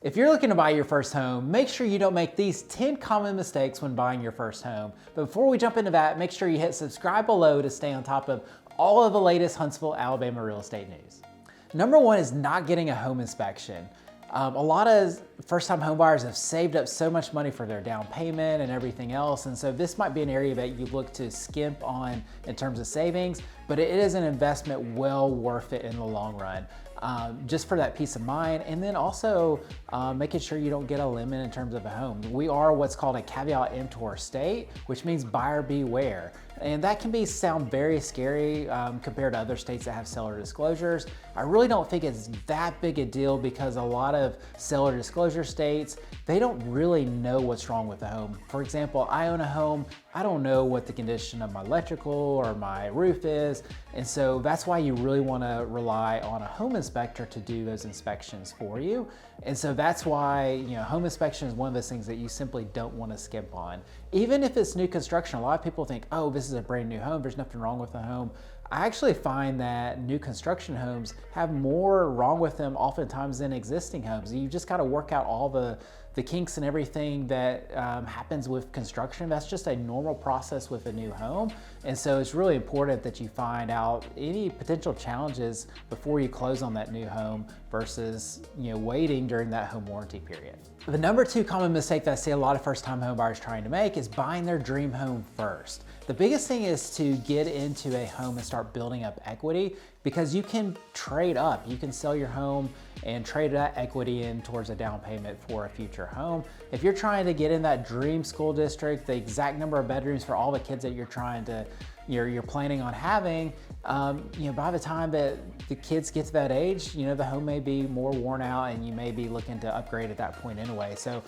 If you're looking to buy your first home, make sure you don't make these 10 common mistakes when buying your first home. But before we jump into that, make sure you hit subscribe below to stay on top of all of the latest Huntsville, Alabama real estate news. Number one is not getting a home inspection. A lot of first-time homebuyers have saved up so much money for their down payment and everything else, and so this might be an area that you look to skimp on in terms of savings, but it is an investment well worth it in the long run. Just for that peace of mind, and then also making sure you don't get a limit in terms of a home. We are what's called a caveat emptor state, which means buyer beware. And that can sound very scary compared to other states that have seller disclosures. I really don't think it's that big a deal because a lot of seller disclosure states, they don't really know what's wrong with the home. For example, I own a home, I don't know what the condition of my electrical or my roof is, and so that's why you really want to rely on a home inspector to do those inspections for you. And so that's why, home inspection is one of those things that you simply don't want to skimp on. Even if it's new construction, a lot of people think, oh, this is a brand new home, there's nothing wrong with the home. I actually find that new construction homes have more wrong with them oftentimes than existing homes. You just got to work out all the kinks and everything that happens with construction. That's just a normal process with a new home. And so it's really important that you find out any potential challenges before you close on that new home versus waiting during that home warranty period. The number two common mistake that I see a lot of first-time home buyers trying to make is buying their dream home first. The biggest thing is to get into a home and start building up equity, because you can trade up. You can sell your home and trade that equity in towards a down payment for a future home. If you're trying to get in that dream school district, the exact number of bedrooms for all the kids that you're planning on having, by the time that the kids get to that age, the home may be more worn out and you may be looking to upgrade at that point anyway. So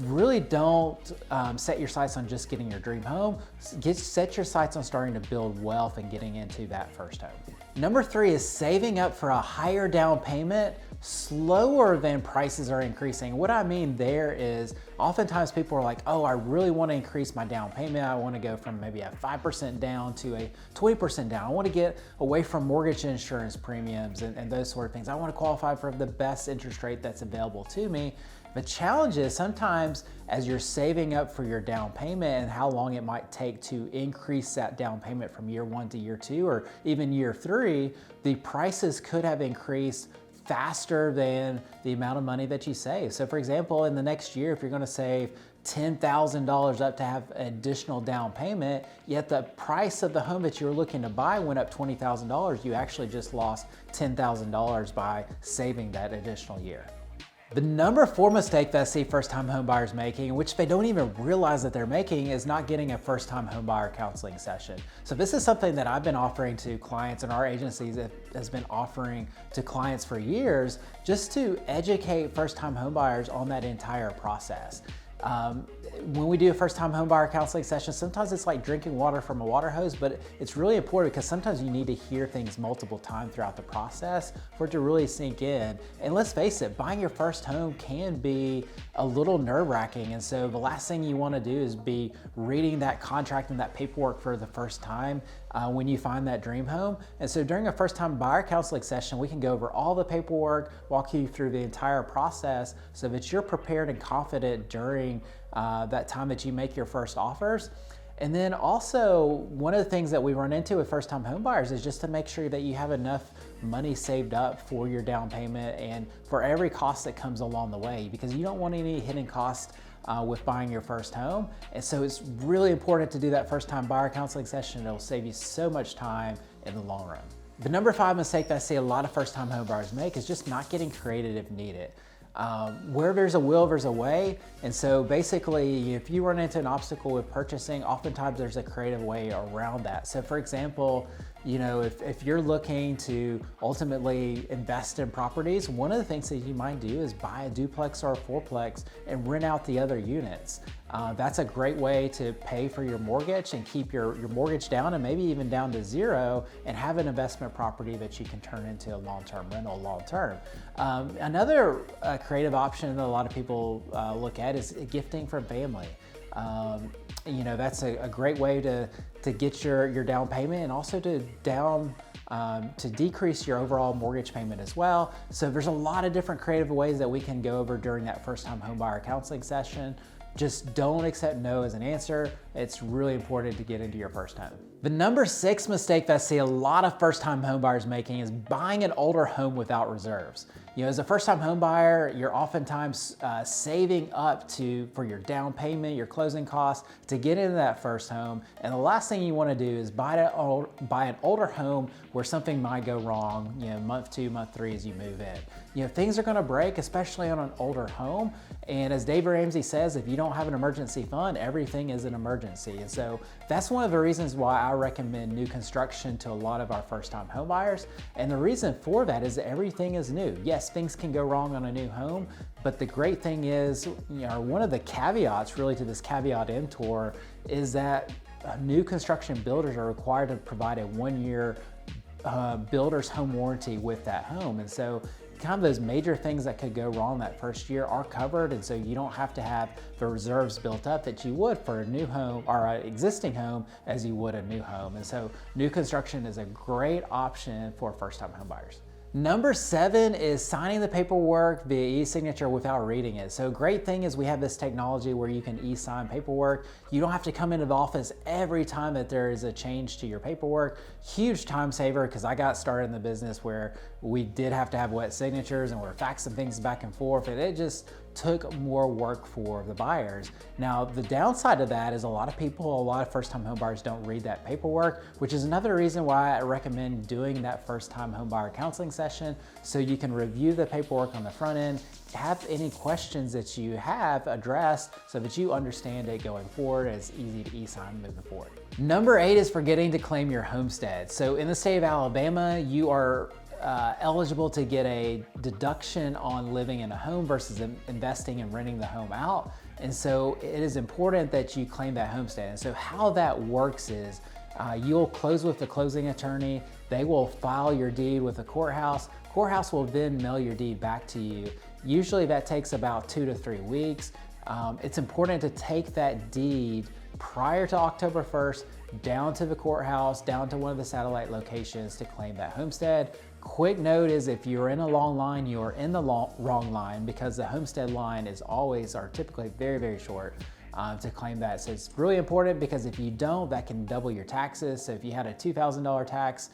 really don't set your sights on just getting your dream home. Set your sights on starting to build wealth and getting into that first home. Number three is saving up for a higher down payment slower than prices are increasing. What I mean there is oftentimes people are like, oh, I really want to increase my down payment. I want to go from maybe a 5% down to a 20% down. I want to get away from mortgage insurance premiums and those sort of things. I want to qualify for the best interest rate that's available to me. The challenge is sometimes as you're saving up for your down payment and how long it might take to increase that down payment from year one to year two or even year three, the prices could have increased faster than the amount of money that you save. So for example, in the next year, if you're gonna save $10,000 up to have additional down payment, yet the price of the home that you're looking to buy went up $20,000, you actually just lost $10,000 by saving that additional year. The number four mistake that I see first-time home buyers making, which they don't even realize that they're making, is not getting a first-time home buyer counseling session. So this is something that I've been offering to clients, and our agency has been offering to clients for years, just to educate first-time home buyers on that entire process. When we do a first-time home buyer counseling session, sometimes it's like drinking water from a water hose, but it's really important because sometimes you need to hear things multiple times throughout the process for it to really sink in. And let's face it, buying your first home can be a little nerve-wracking, and so the last thing you want to do is be reading that contract and that paperwork for the first time when you find that dream home. And so during a first-time buyer counseling session, we can go over all the paperwork, walk you through the entire process so that you're prepared and confident during that time that you make your first offers. And then also, one of the things that we run into with first-time home buyers is just to make sure that you have enough money saved up for your down payment and for every cost that comes along the way, because you don't want any hidden cost with buying your first home. And so it's really important to do that first-time buyer counseling session. It'll save you so much time in the long run. The number five mistake that I see a lot of first-time home buyers make is just not getting creative if needed. Where there's a will, there's a way. And so basically, if you run into an obstacle with purchasing, oftentimes there's a creative way around that. So for example, if you're looking to ultimately invest in properties, one of the things that you might do is buy a duplex or a fourplex and rent out the other units. That's a great way to pay for your mortgage and keep your mortgage down and maybe even down to zero and have an investment property that you can turn into a long-term rental long-term. Another creative option that a lot of people look at is gifting from family. That's a great way to get your down payment and also to to decrease your overall mortgage payment as well. So there's a lot of different creative ways that we can go over during that first-time homebuyer counseling session. Just don't accept no as an answer. It's really important to get into your first home. The number 6 mistake that I see a lot of first-time homebuyers making is buying an older home without reserves. As a first-time homebuyer, you're oftentimes saving up for your down payment, your closing costs to get into that first home. And the last thing you want to do is buy an older home where something might go wrong, month 2, month 3 as you move in. Things are going to break, especially on an older home. And as Dave Ramsey says, if you don't have an emergency fund, everything is an emergency. And so that's one of the reasons why I recommend new construction to a lot of our first-time homebuyers. And the reason for that is that everything is new. Yes, things can go wrong on a new home, but the great thing is, one of the caveats really to this caveat emptor is that new construction builders are required to provide a 1-year builder's home warranty with that home. And so kind of those major things that could go wrong that first year are covered, and so you don't have to have the reserves built up that you would for a new home or an existing home as you would a new home. And so new construction is a great option for first-time home buyers. Number 7 is signing the paperwork via e-signature without reading it. So great thing is we have this technology where you can e-sign paperwork. You don't have to come into the office every time that there is a change to your paperwork. Huge time saver, because I got started in the business where we did have to have wet signatures and we're faxing things back and forth, and it just took more work for the buyers. Now, the downside of that is a lot of first-time homebuyers don't read that paperwork, which is another reason why I recommend doing that first-time homebuyer counseling session, so you can review the paperwork on the front end, have any questions that you have addressed so that you understand it going forward. It's easy to e-sign moving forward. Number 8 is forgetting to claim your homestead. So in the state of Alabama, you are eligible to get a deduction on living in a home versus investing and renting the home out. And so it is important that you claim that homestead. And so how that works is you'll close with the closing attorney. They will file your deed with the courthouse. Courthouse will then mail your deed back to you. Usually that takes about 2 to 3 weeks. It's important to take that deed prior to October 1st down to the courthouse, down to one of the satellite locations to claim that homestead. Quick note is if you're in a long line, you're in the wrong line, because the homestead line are typically very, very short to claim that. So it's really important, because if you don't, that can double your taxes. So if you had a $2,000 tax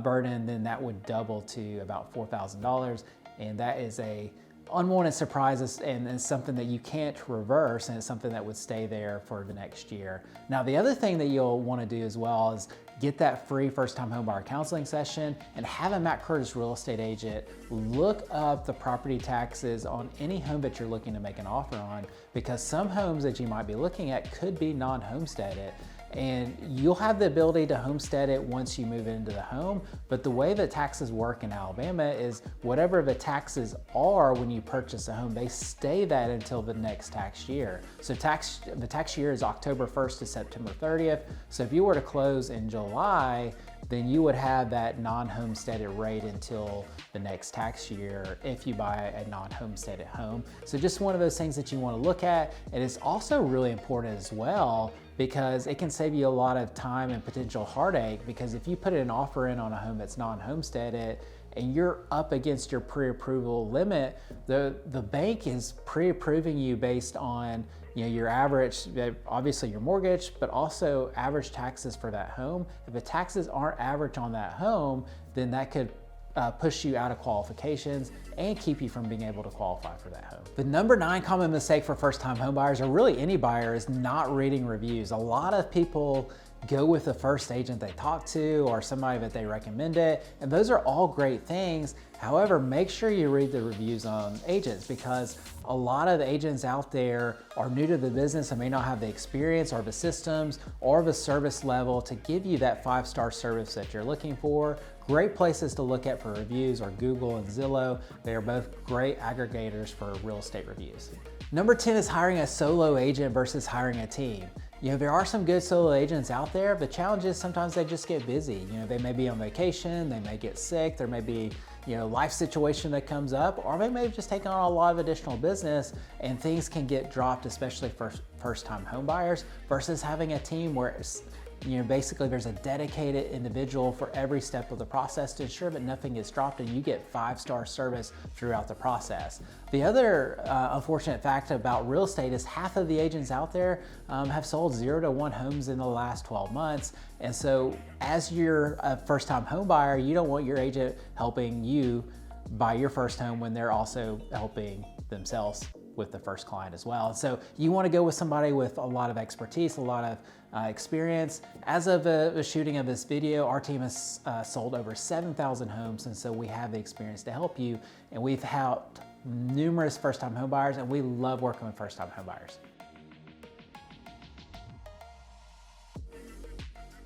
burden, then that would double to about $4,000. And that is a unwanted surprises, and it's something that you can't reverse, and it's something that would stay there for the next year. Now, the other thing that you'll want to do as well is get that free first-time homebuyer counseling session and have a Matt Curtis real estate agent look up the property taxes on any home that you're looking to make an offer on, because some homes that you might be looking at could be non-homesteaded. And you'll have the ability to homestead it once you move into the home. But the way that taxes work in Alabama is whatever the taxes are when you purchase a home, they stay that until the next tax year. So the tax year is October 1st to September 30th. So if you were to close in July, then you would have that non-homesteaded rate until the next tax year if you buy a non-homesteaded home. So just one of those things that you want to look at. And it's also really important as well, because it can save you a lot of time and potential heartache, because if you put an offer in on a home that's non-homesteaded and you're up against your pre-approval limit, the bank is pre-approving you based on your average, obviously your mortgage, but also average taxes for that home. If the taxes aren't average on that home, then that could push you out of qualifications and keep you from being able to qualify for that home. The number 9 common mistake for first-time home buyers, or really any buyer, is not reading reviews. A lot of people go with the first agent they talk to or somebody that they recommended, and those are all great things. However, make sure you read the reviews on agents, because a lot of agents out there are new to the business and may not have the experience or the systems or the service level to give you that 5-star service that you're looking for. Great places to look at for reviews are Google and Zillow. They are both great aggregators for real estate reviews. Number 10 is hiring a solo agent versus hiring a team. There are some good solo agents out there. The challenge is sometimes they just get busy. They may be on vacation, they may get sick, there may be life situation that comes up, or they may have just taken on a lot of additional business, and things can get dropped, especially for first-time home buyers, versus having a team where Basically there's a dedicated individual for every step of the process to ensure that nothing gets dropped and you get 5-star service throughout the process. The other unfortunate fact about real estate is half of the agents out there have sold 0 to 1 homes in the last 12 months. And so as you're a first-time home buyer, you don't want your agent helping you buy your first home when they're also helping themselves with the first client as well. So you want to go with somebody with a lot of expertise, a lot of experience. As of the shooting of this video, our team has sold over 7,000 homes, and so we have the experience to help you. And we've helped numerous first-time home buyers, and we love working with first-time home buyers.